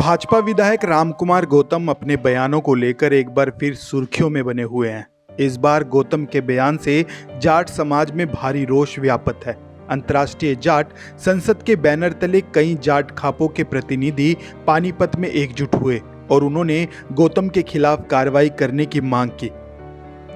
भाजपा विधायक रामकुमार गौतम अपने बयानों को लेकर एक बार फिर सुर्खियों में बने हुए हैं। इस बार गौतम के बयान से जाट समाज में भारी रोष व्याप्त है। अंतर्राष्ट्रीय जाट संसद के बैनर तले कई जाट खापों के प्रतिनिधि पानीपत में एकजुट हुए और उन्होंने गौतम के खिलाफ कार्रवाई करने की मांग की।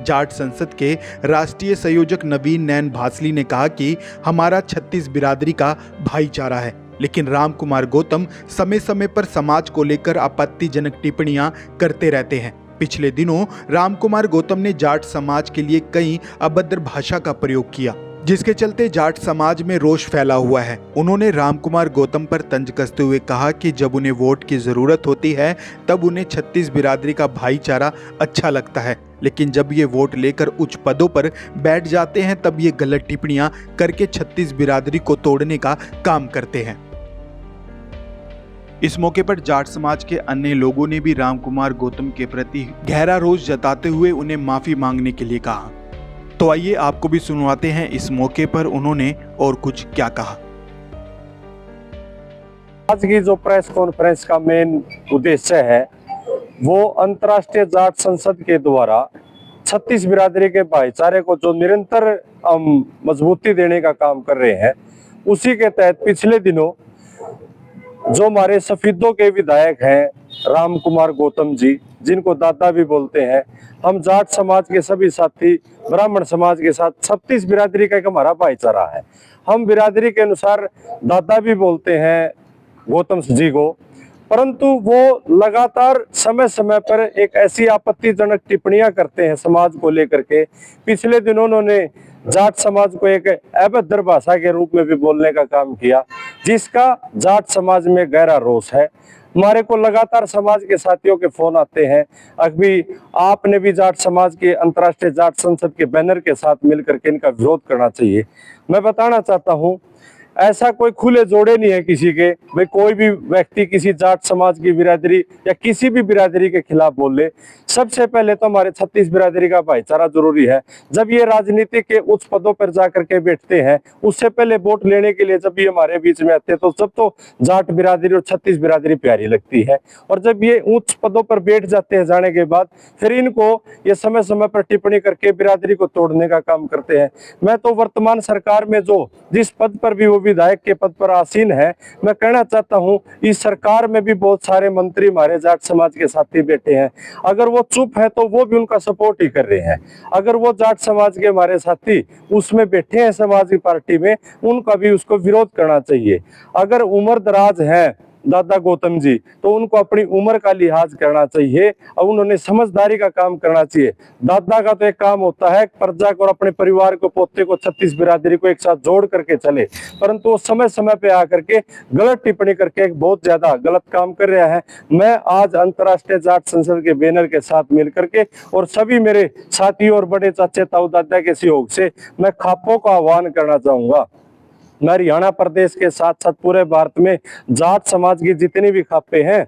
जाट संसद के राष्ट्रीय संयोजक नवीन नैन भासली ने कहा कि हमारा 36 बिरादरी का भाईचारा है, लेकिन रामकुमार गौतम समय समय पर समाज को लेकर आपत्तिजनक टिप्पणियां करते रहते हैं। पिछले दिनों रामकुमार गौतम ने जाट समाज के लिए कई अभद्र भाषा का प्रयोग किया, जिसके चलते जाट समाज में रोष फैला हुआ है। उन्होंने रामकुमार गौतम पर तंज कसते हुए कहा कि जब उन्हें वोट की जरूरत होती है तब उन्हें 36 बिरादरी का भाईचारा अच्छा लगता है, लेकिन जब ये वोट लेकर उच्च पदों पर बैठ जाते हैं तब ये गलत टिप्पणियां करके 36 बिरादरी को तोड़ने का काम करते हैं। इस मौके पर जाट समाज के अन्य लोगों ने भी रामकुमार गौतम के प्रति गहरा रोष जताते हुए उन्हें माफी मांगने के लिए कहा। तो आइए आपको भी सुनवाते हैं इस मौके पर उन्होंने और कुछ क्या कहा। आज की जो प्रेस कॉन्फ्रेंस का मेन उद्देश्य है वो अंतर्राष्ट्रीय जाट संसद के द्वारा 36 बिरादरी के भाईचारे को जो निरंतर हम मजबूती देने का काम कर रहे हैं, उसी के तहत पिछले दिनों जो हमारे सफीदों के विधायक हैं रामकुमार गौतम जी, जिनको दादा भी बोलते हैं, हम जाट समाज के सभी साथी ब्राह्मण समाज के साथ 36 बिरादरी का एक हमारा भाईचारा है। हम बिरादरी के अनुसार दादा भी बोलते हैं गौतम जी को, परंतु वो लगातार समय समय पर एक ऐसी आपत्तिजनक टिप्पणियां करते हैं समाज को लेकर के। पिछले दिनों उन्होंने जाट समाज को एक अभद्र भाषा के रूप में भी बोलने का काम किया, जिसका जाट समाज में गहरा रोष है। हमारे को लगातार समाज के साथियों के फोन आते हैं, अभी आपने भी जाट समाज के अंतर्राष्ट्रीय जाट संसद के बैनर के साथ मिलकर के इनका विरोध करना चाहिए। मैं बताना चाहता हूं, ऐसा कोई खुले जोड़े नहीं है किसी के, भाई कोई भी व्यक्ति किसी जाट समाज की बिरादरी या किसी भी बिरादरी के खिलाफ बोले। सबसे पहले तो हमारे 36 बिरादरी का भाईचारा जरूरी है। जब ये राजनीति के उच्च पदों पर जाकर के बैठते हैं, उससे पहले वोट लेने के लिए जब ये हमारे बीच में आते हैं तो सब तो जाट बिरादरी और 36 बिरादरी प्यारी लगती है, और जब ये उच्च पदों पर बैठ जाते हैं जाने के बाद फिर इनको ये समय समय पर टिप्पणी करके बिरादरी को तोड़ने का काम करते हैं। मैं तो वर्तमान सरकार में जो जिस पद पर भी वो विधायक के पद पर आसीन है, मैं कहना चाहता हूं इस सरकार में भी बहुत सारे मंत्री हमारे जाट समाज के साथी बैठे हैं। अगर वो चुप है तो वो भी उनका सपोर्ट ही कर रहे हैं। अगर वो जाट समाज के हमारे साथी उसमें बैठे हैं समाज की पार्टी में, उनका भी उसको विरोध करना चाहिए। अगर उम्र दराज है दादा गौतम जी, तो उनको अपनी उम्र का लिहाज करना चाहिए और उन्होंने समझदारी का काम करना चाहिए। दादा का तो एक काम होता है प्रजा को और अपने परिवार को, पोते को, 36 बिरादरी को एक साथ जोड़ करके चले, परंतु वो समय समय पे आकर के गलत टिप्पणी करके एक बहुत ज्यादा गलत काम कर रहा है। मैं आज अंतर्राष्ट्रीय जाट संसद के बैनर के साथ मिलकर के और सभी मेरे साथियों और बड़े चाचे ताऊ दादा के सहयोग से मैं खापों का आह्वान करना चाहूंगा। मैं हरियाणा प्रदेश के साथ साथ पूरे भारत में जाट समाज की जितनी भी खापे हैं,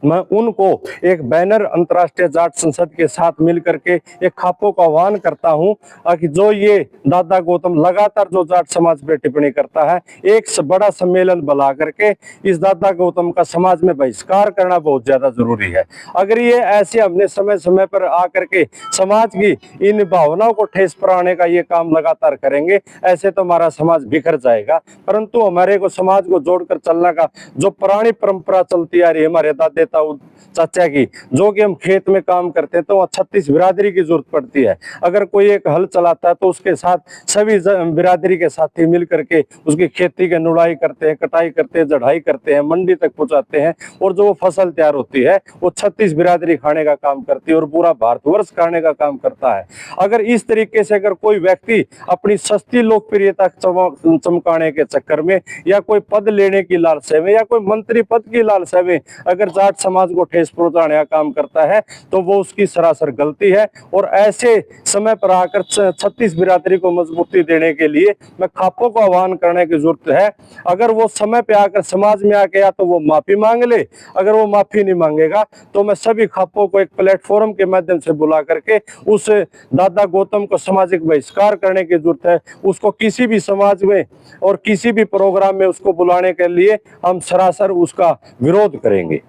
मैं उनको एक बैनर अंतर्राष्ट्रीय जाट संसद के साथ मिलकर के एक खापों का आह्वान करता हूं कि जो ये दादा गौतम लगातार जो जाट समाज पे टिप्पणी करता है, एक बड़ा सम्मेलन बुला करके इस दादा गौतम का समाज में बहिष्कार करना बहुत ज्यादा जरूरी है। अगर ये ऐसे हमने समय समय पर आकर के समाज की इन भावनाओं को ठेस पहुंचाने का ये काम लगातार करेंगे, ऐसे तो हमारा समाज बिखर जाएगा। परंतु हमारे को समाज को जोड़कर चलने का जो पुरानी परंपरा चलती आ रही है हमारे दादा चाचा की, जो कि हम खेत में काम करते हैं तो वहाँ 36 बिरादरी की जरूरत पड़ती है। अगर कोई एक हल चलाता है तो उसके साथ सभी बिरादरी के साथी मिल करके उसकी खेती की नुड़ाई करते हैं, कटाई करते हैं, जड़ाई करते हैं, मंडी तक पहुंचाते हैं, और जो वो फसल तैयार होती है वो 36 बिरादरी खाने का काम करती है और पूरा भारतवर्ष खाने का काम करता है। अगर इस तरीके से अगर कोई व्यक्ति अपनी सस्ती लोकप्रियता चमकाने के चक्कर में या कोई पद लेने की लालसा में या कोई मंत्री पद की लालसा में अगर जाट समाज को ठेस पहुंचाने का काम करता है तो वो उसकी सरासर गलती है। और ऐसे समय पर आकर 36 बिरादरी को मजबूती देने के लिए मैं खापों को आह्वान करने की जरूरत है। अगर वो समय पे आकर समाज में आके या तो वो माफी मांग ले, अगर वो माफी नहीं मांगेगा तो मैं सभी खापों को एक प्लेटफॉर्म के माध्यम से बुला करके उस दादा गौतम को सामाजिक बहिष्कार करने की जरूरत है। उसको किसी भी समाज में और किसी भी प्रोग्राम में उसको बुलाने के लिए हम सरासर उसका विरोध करेंगे।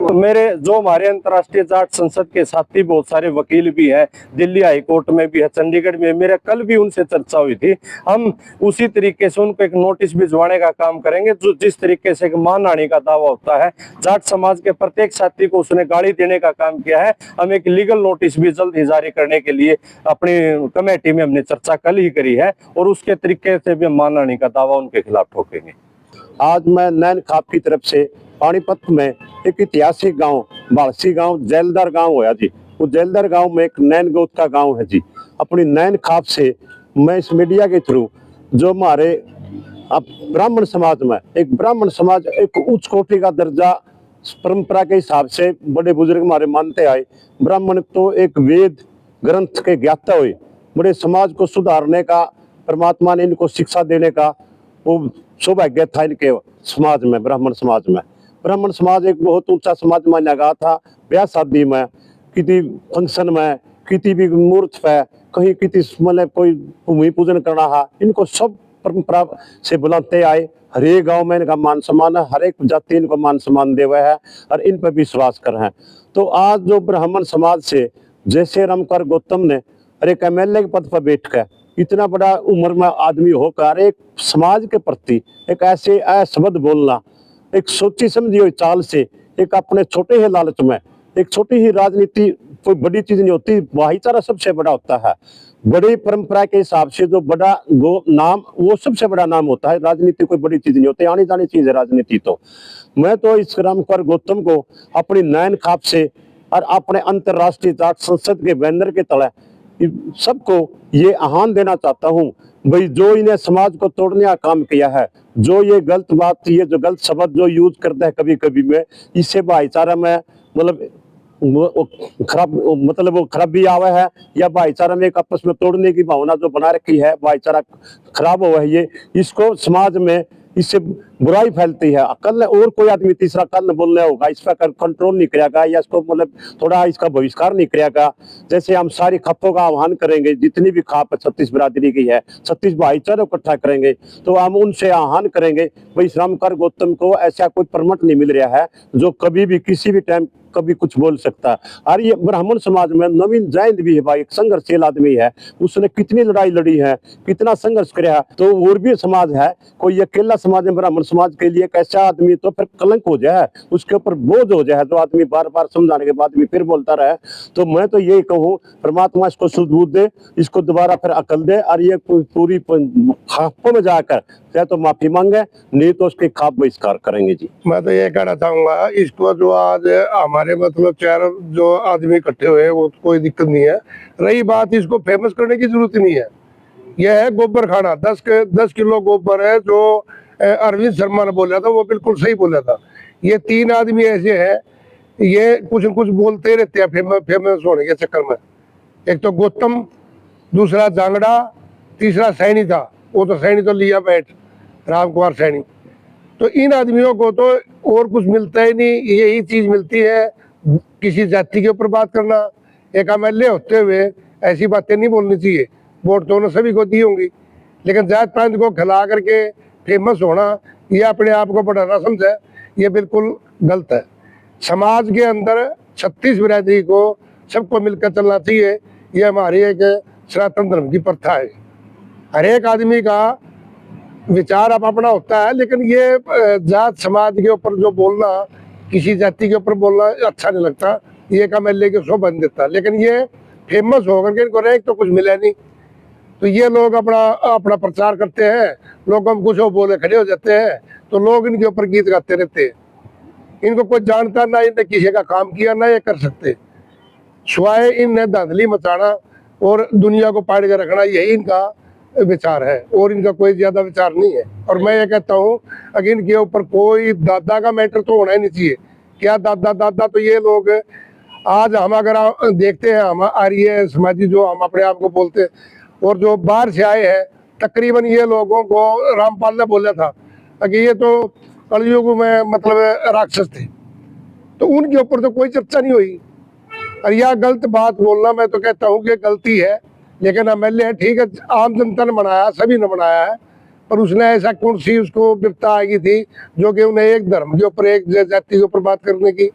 तो मेरे जो हमारे अंतर्राष्ट्रीय जाट संसद के साथी बहुत सारे वकील भी हैं, दिल्ली हाई कोर्ट में भी है, चंडीगढ़ में, मेरे कल भी उनसे चर्चा हुई थी। हम उसी तरीके से उनको एक नोटिस भिजवाने का काम करेंगे। जो जिस तरीके से एक मानहानि का दावा होता है, जाट समाज के प्रत्येक साथी को उसने गाली देने का काम किया है, हम एक लीगल नोटिस भी जल्द ही जारी करने के लिए अपनी कमेटी में हमने चर्चा कल ही करी है और उसके तरीके से भी हम मानहानि का दावा उनके खिलाफ ठोकेंगे। आज मैं नैन खाप की तरफ से पानीपत में एक ऐतिहासिक गांव बालसी गांव जैलदार गांव होया जी। वो जैलदार गांव में एक नैन गोत का गांव है जी। अपनी नैन खाप से मैं इस मीडिया के थ्रू जो हमारे अब ब्राह्मण समाज में एक ब्राह्मण समाज एक उच्च कोटि का दर्जा परंपरा के हिसाब से बड़े बुजुर्ग हमारे मानते आए। ब्राह्मण तो एक वेद ग्रंथ के ज्ञाता हुए, बड़े समाज को सुधारने का परमात्मा ने इनको शिक्षा देने का वो सौभाग्य था इनके समाज में। ब्राह्मण समाज एक बहुत ऊंचा समाज माना गया था। ब्याह शादी में, किसी फंक्शन में, किसी भी मुहूर्त पे, कहीं किसी मतलब कोई भूमि पूजन करना है, इनको सब परंपरा से बुलाते आए। हर एक गाँव में इनका मान सम्मान है, हर एक जाति इनको मान सम्मान दे हुए है और इन पर विश्वास कर है। तो आज जो ब्राह्मण समाज से जैसे रामकुमार गौतम ने एक MLA के पद पर बैठ कर इतना बड़ा उम्र में आदमी होकर एक समाज के प्रति एक ऐसे शब्द बोलना, एक सोची समझी हुई चाल से, एक अपने छोटे ही लालच में, एक छोटी ही राजनीति कोई बड़ी चीज नहीं होती, भाईचारा सबसे बड़ा होता है। बड़ी परंपरा के हिसाब से जो बड़ा नाम वो सबसे बड़ा नाम होता है। राजनीति कोई बड़ी चीज नहीं होती, आनी जानी चीज है राजनीति। तो मैं तो इस रामकुमार गौतम को अपनी नैन खाप से और अपने अंतर्राष्ट्रीय जाट संसद के बैनर के तले सबको ये आह्वान देना चाहता हूँ भाई, जो इन्हें समाज को तोड़ने का काम किया है, जो ये गलत बात, ये जो गलत शब्द जो यूज करता है कभी कभी में, इससे भाईचारा में मतलब वो खराबी आवा है या भाईचारा में एक आपस में तोड़ने की भावना जो बना रखी है, भाईचारा खराब हुआ है, ये इसको समाज में इससे बुराई फैलती है। कल और कोई आदमी तीसरा कल बोलने होगा, इस पर कंट्रोल नहीं करेगा या इसको मतलब थोड़ा इसका बहिष्कार नहीं करेगा। जैसे हम सारी खापों का आह्वान करेंगे, जितनी भी खाप 36 बिरादरी की है, 36 भाईचारे इकट्ठा करेंगे, तो हम उनसे आह्वान करेंगे भाई रामकुमार गौतम को ऐसा कोई परमिट नहीं मिल रहा है जो कभी भी किसी भी टाइम कभी कुछ बोल सकता है। और ये ब्राह्मण समाज में नवीन जैन भी है भाई, एक संघर्षशील आदमी है, उसने कितनी लड़ाई लड़ी है, कितना संघर्ष किया। तो और भी समाज है, कोई अकेला समाज है ब्राह्मण समाज के लिए एक ऐसा आदमी तो फिर कलंक हो जाए, उसके ऊपर बोझ हो जाए, तो आदमी बार बार समझाने के बाद भी फिर बोलता रहे। तो मैं तो यही कहूँ परमात्मा इसको सुबूत दे, इसको दोबारा फिर अकल दे और ये पूरी खापों में जाकर चाहे तो माफी मांगे, नहीं तो उसके खाप बहिष्कार करेंगे जी। मैं तो ये कहना चाहूंगा, इसको जो आज हमारे मतलब 4 जो आदमी इकट्ठे हुए वो कोई दिक्कत नहीं है। रही बात, इसको फेमस करने की जरूरत नहीं है। यह है गोबर खाना, 10 किलो गोबर है जो अरविंद शर्मा ने बोला था, वो बिल्कुल सही बोला था। ये 3 आदमी ऐसे हैं, ये कुछ न कुछ बोलते रहते हैं फेमस होने के चक्कर में। एक तो गौतम, दूसरा जांगड़ा, तीसरा सैनी था, वो तो सैनी तो लिया बैठ रामकुमार सैनी। तो इन आदमियों को तो और कुछ मिलता ही नहीं, यही चीज मिलती है, किसी जाति के ऊपर बात करना। एक MLA होते हुए ऐसी बातें नहीं बोलनी चाहिए। वोट तो उन्होंने सभी को दी होंगी, लेकिन जात पात को खिला करके फेमस होना, ये अपने आप को बढ़ाना समझे, ये बिल्कुल गलत है। समाज के अंदर 36 बिरादरी को सबको मिलकर चलना चाहिए, ये हमारी एक सनातन धर्म की प्रथा है। हर एक आदमी का विचार अब अपना होता है, लेकिन ये जात समाज के ऊपर जो बोलना, किसी जाति के ऊपर बोलना अच्छा नहीं लगता। ये एक MLA के 100 बन देता, लेकिन ये फेमस होकर के इनको रैंक तो कुछ मिला नहीं। तो ये लोग अपना प्रचार करते हैं, लोग हम कुछ बोले खड़े हो जाते हैं, तो लोग इनके ऊपर गीत गाते रहते हैं। इनको कोई जानता ना, इनने किसी का काम किया ना ये कर सकते, स्वाय इनने धांधली मचाना और दुनिया को पाड़ के रखना, यही इनका विचार है और इनका कोई ज्यादा विचार नहीं है। और मैं ये कहता हूँ अगर इनके ऊपर कोई दादा का मैटर तो होना ही नहीं चाहिए। क्या दादा तो ये लोग आज हम अगर देखते हैं, हम आर्य समाजी जो हम अपने आप को बोलते हैं, और जो बाहर से आए हैं, तकरीबन ये लोगों को रामपाल ने बोला था कि ये तो कलयुग में मतलब राक्षस थे, तो उनके ऊपर तो कोई चर्चा नहीं हुई। और यह गलत बात बोलना, मैं तो कहता हूँ कि गलती है, लेकिन MLA है, ठीक है, आम जनता ने बनाया, सभी ने बनाया है, पर उसने ऐसा कौन सी उसको विपता आई थी जो कि उन्हें एक धर्म के ऊपर, एक जाति के ऊपर बात करने की